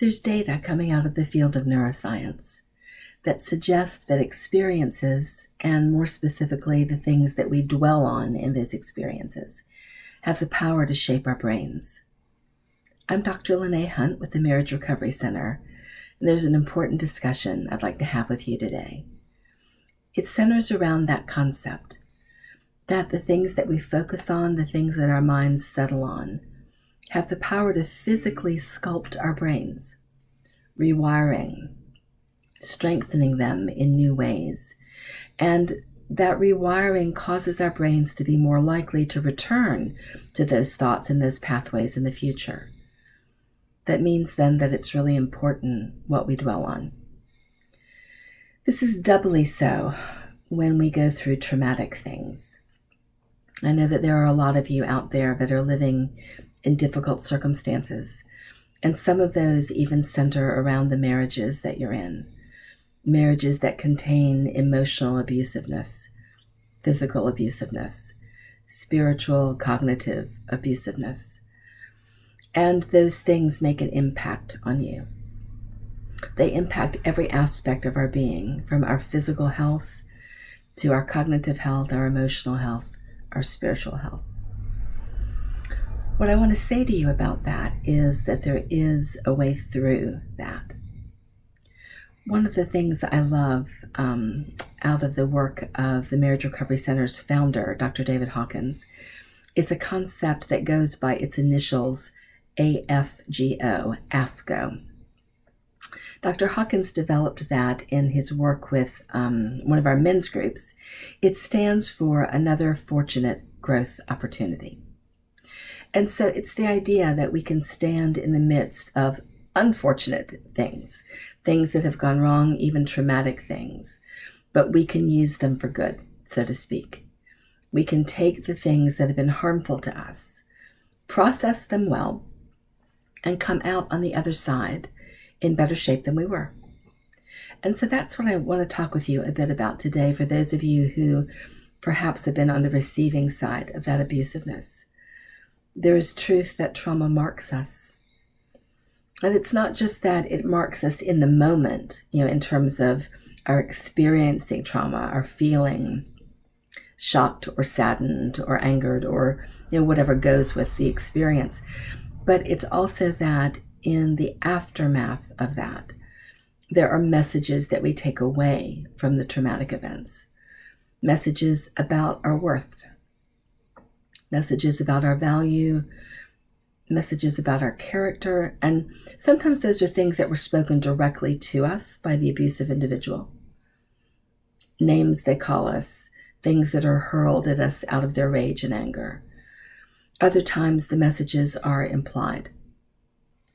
There's data coming out of the field of neuroscience that suggests that experiences, and more specifically the things that we dwell on in those experiences, have the power to shape our brains. I'm Dr. Lene Hunt with the Marriage Recovery Center, and there's an important discussion I'd like to have with you today. It centers around that concept that the things that we focus on, the things that our minds settle on, have the power to physically sculpt our brains, rewiring, strengthening them in new ways. And that rewiring causes our brains to be more likely to return to those thoughts and those pathways in the future. That means then that it's really important what we dwell on. This is doubly so when we go through traumatic things. I know that there are a lot of you out there that are living in difficult circumstances, and some of those even center around the marriages that you're in. Marriages that contain emotional abusiveness, physical abusiveness, spiritual, cognitive abusiveness. And those things make an impact on you. They impact every aspect of our being, from our physical health to our cognitive health, our emotional health, our spiritual health. What I want to say to you about that is that there is a way through that. One of the things I love out of the work of the Marriage Recovery Center's founder, Dr. David Hawkins, is a concept that goes by its initials AFGO, AFGO. Dr. Hawkins developed that in his work with one of our men's groups. It stands for Another Fortunate Growth Opportunity. And so it's the idea that we can stand in the midst of unfortunate things, things that have gone wrong, even traumatic things, but we can use them for good, so to speak. We can take the things that have been harmful to us, process them well, and come out on the other side in better shape than we were. And so that's what I want to talk with you a bit about today for those of you who perhaps have been on the receiving side of that abusiveness. There is truth that trauma marks us. And it's not just that it marks us in the moment, in terms of our experiencing trauma, our feeling shocked or saddened or angered or, whatever goes with the experience. But it's also that in the aftermath of that, there are messages that we take away from the traumatic events. Messages about our worth, messages about our value, messages about our character. And sometimes those are things that were spoken directly to us by the abusive individual. Names they call us, things that are hurled at us out of their rage and anger. Other times the messages are implied.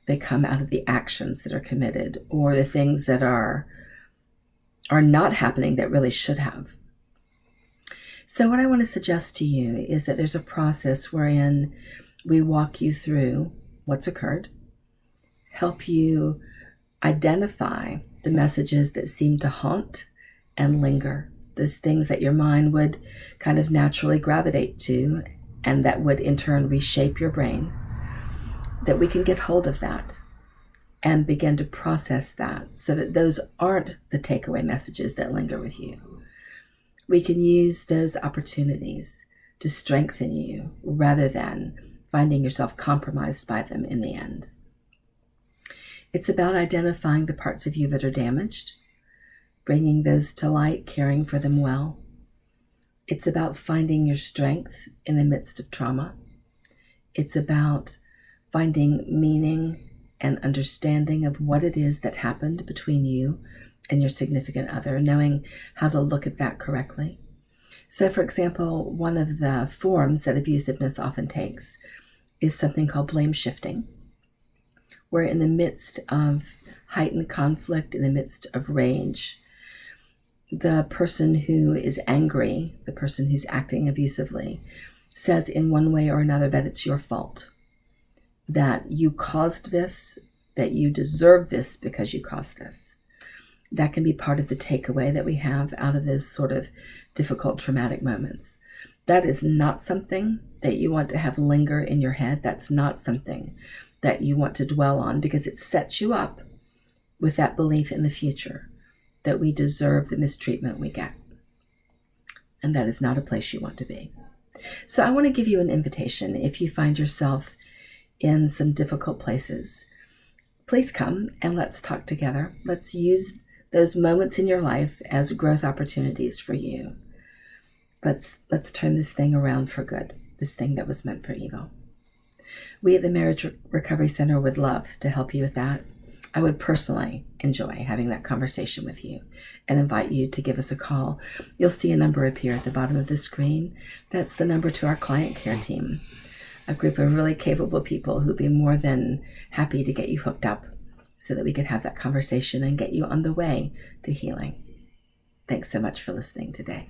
They come out of the actions that are committed or the things that are not happening that really should have. So what I want to suggest to you is that there's a process wherein we walk you through what's occurred, help you identify the messages that seem to haunt and linger, those things that your mind would kind of naturally gravitate to and that would in turn reshape your brain, that we can get hold of that and begin to process that so that those aren't the takeaway messages that linger with you. We can use those opportunities to strengthen you rather than finding yourself compromised by them in the end. It's about identifying the parts of you that are damaged, bringing those to light, caring for them well. It's about finding your strength in the midst of trauma. It's about finding meaning and understanding of what it is that happened between you and your significant other, knowing how to look at that correctly. So, for example, one of the forms that abusiveness often takes is something called blame shifting, where in the midst of heightened conflict, in the midst of rage, the person who is angry, the person who's acting abusively, says in one way or another that it's your fault, that you caused this, that you deserve this because you caused this. That can be part of the takeaway that we have out of those sort of difficult, traumatic moments. That is not something that you want to have linger in your head. That's not something that you want to dwell on, because it sets you up with that belief in the future that we deserve the mistreatment we get. And that is not a place you want to be. So I want to give you an invitation. If you find yourself in some difficult places, please come and let's talk together. Let's use those moments in your life as growth opportunities for you. Let's turn this thing around for good, this thing that was meant for evil. We at the Marriage Recovery Center would love to help you with that. I would personally enjoy having that conversation with you and invite you to give us a call. You'll see a number appear at the bottom of the screen. That's the number to our client care team, a group of really capable people who'd be more than happy to get you hooked up so that we could have that conversation and get you on the way to healing. Thanks so much for listening today.